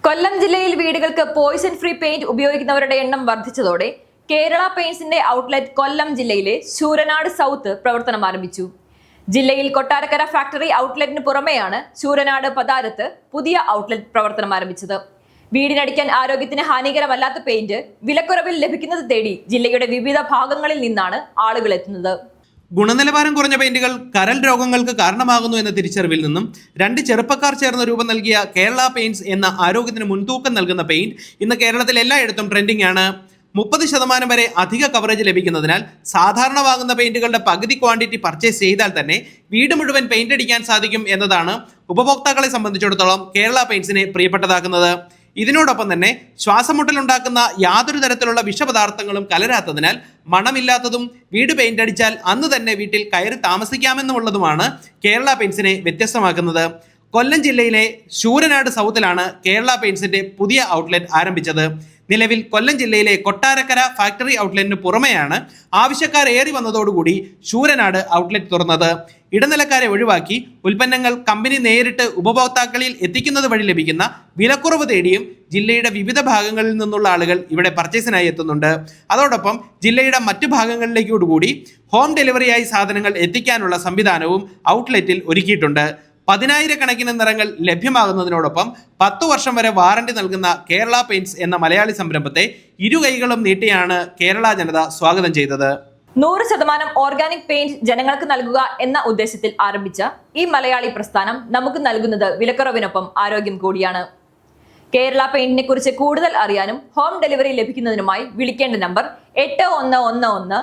കൊല്ലം ജില്ലയിൽ വീടുകൾക്ക് Poisson free paint ഉപയോഗിക്കുന്നവരുടെ എണ്ണം വർദ്ധിച്ചതോടെ കേരള പെയിന്റ്സിന്റെ ഔട്ട്ലെറ്റ് കൊല്ലം ജില്ലയിലെ ശൂരനാട് സൗത്ത് പ്രവർത്തനം ആരംഭിച്ചു. ജില്ലയിൽ കൊട്ടാരക്കര ഫാക്ടറി ഔട്ട്ലെറ്റിന് പുറമെയാണ് ശൂരനാട് പതാരത്ത് പുതിയ ഔട്ട്ലെറ്റ് പ്രവർത്തനം ആരംഭിച്ചത്. വീടിനടിക്കാൻ ആരോഗ്യത്തിന് ഹാനികരമല്ലാത്ത പെയിന്റ് വിലക്കുറവിൽ ലഭിക്കുന്നത് തേടി ജില്ലയുടെ വിവിധ ഭാഗങ്ങളിൽ നിന്നാണ് ആളുകൾ എത്തുന്നത്. ഗുണനിലവാരം കുറഞ്ഞ പെയിന്റുകൾ കരൾ രോഗങ്ങൾക്ക് കാരണമാകുന്നു എന്ന തിരിച്ചറിവിൽ നിന്നും രണ്ട് ചെറുപ്പക്കാർ ചേർന്ന് രൂപം നൽകിയ കേരള പെയിന്റ്സ് എന്ന ആരോഗ്യത്തിന് മുൻതൂക്കം നൽകുന്ന പെയിന്റ് ഇന്ന് കേരളത്തിൽ എല്ലായിടത്തും ട്രെൻഡിംഗ് ആണ്. 30% വരെ അധിക കവറേജ് ലഭിക്കുന്നതിനാൽ സാധാരണ വാങ്ങുന്ന പെയിന്റുകളുടെ പകുതി ക്വാണ്ടിറ്റി പർച്ചേസ് ചെയ്താൽ തന്നെ വീട് മുഴുവൻ പെയിന്റ് അടിക്കാൻ സാധിക്കും എന്നതാണ് ഉപഭോക്താക്കളെ സംബന്ധിച്ചിടത്തോളം കേരള പെയിന്റ്സിനെ പ്രിയപ്പെട്ടതാക്കുന്നത്. ഇതിനോടൊപ്പം തന്നെ ശ്വാസമുട്ടലുണ്ടാക്കുന്ന യാതൊരു തരത്തിലുള്ള വിഷപദാർത്ഥങ്ങളും കലരാത്തതിനാൽ മണമില്ലാത്തതും വീട് പെയിന്റ് അടിച്ചാൽ അന്ന് തന്നെ വീട്ടിൽ കയറി താമസിക്കാമെന്നുള്ളതുമാണ് കേരള പെയിന്റ്സിനെ വ്യത്യസ്തമാക്കുന്നത്. കൊല്ലം ജില്ലയിലെ ശൂരനാട് സൗത്തിലാണ് കേരള പെയിന്റ്സിന്റെ പുതിയ ഔട്ട്ലെറ്റ് ആരംഭിച്ചത്. നിലവിൽ കൊല്ലം ജില്ലയിലെ കൊട്ടാരക്കര ഫാക്ടറി ഔട്ട്ലെറ്റിന് പുറമെയാണ് ആവശ്യക്കാർ ഏറി വന്നതോടുകൂടി ശൂരനാട് ഔട്ട്ലെറ്റ് തുറന്നത്. ഇടനിലക്കാരെ ഒഴിവാക്കി ഉൽപ്പന്നങ്ങൾ കമ്പനി നേരിട്ട് ഉപഭോക്താക്കളിൽ എത്തിക്കുന്നത് വഴി ലഭിക്കുന്ന വിലക്കുറവ് തേടിയും ജില്ലയുടെ വിവിധ ഭാഗങ്ങളിൽ നിന്നുള്ള ആളുകൾ ഇവിടെ പർച്ചേസിനായി എത്തുന്നുണ്ട്. അതോടൊപ്പം ജില്ലയുടെ മറ്റു ഭാഗങ്ങളിലേക്കൂടി ഹോം ഡെലിവറിയായി സാധനങ്ങൾ എത്തിക്കാനുള്ള സംവിധാനവും ഔട്ട്ലെറ്റിൽ ഒരുക്കിയിട്ടുണ്ട്. 10,000 നിറങ്ങൾ ലഭ്യമാകുന്നതിനോടൊപ്പം 10 വർഷം വരെ വാറണ്ടി നൽകുന്ന കേരള പെയിന്റ്സ് എന്ന മലയാളി സംരംഭത്തെ ഇരുകൈകളും നീട്ടിയാണ് കേരള ജനത സ്വാഗതം ചെയ്തത്. 100% ഓർഗാനിക് പെയിന്റ് ജനങ്ങൾക്ക് നൽകുക എന്ന ഉദ്ദേശത്തിൽ ആരംഭിച്ച ഈ മലയാളി പ്രസ്ഥാനം നമുക്ക് നൽകുന്നത് വിലക്കുറവിനൊപ്പം ആരോഗ്യം കൂടിയാണ്. കേരള പെയിന്റിനെ കുറിച്ച് കൂടുതൽ അറിയാനും ഹോം ഡെലിവറി ലഭിക്കുന്നതിനുമായി വിളിക്കേണ്ട നമ്പർ 8111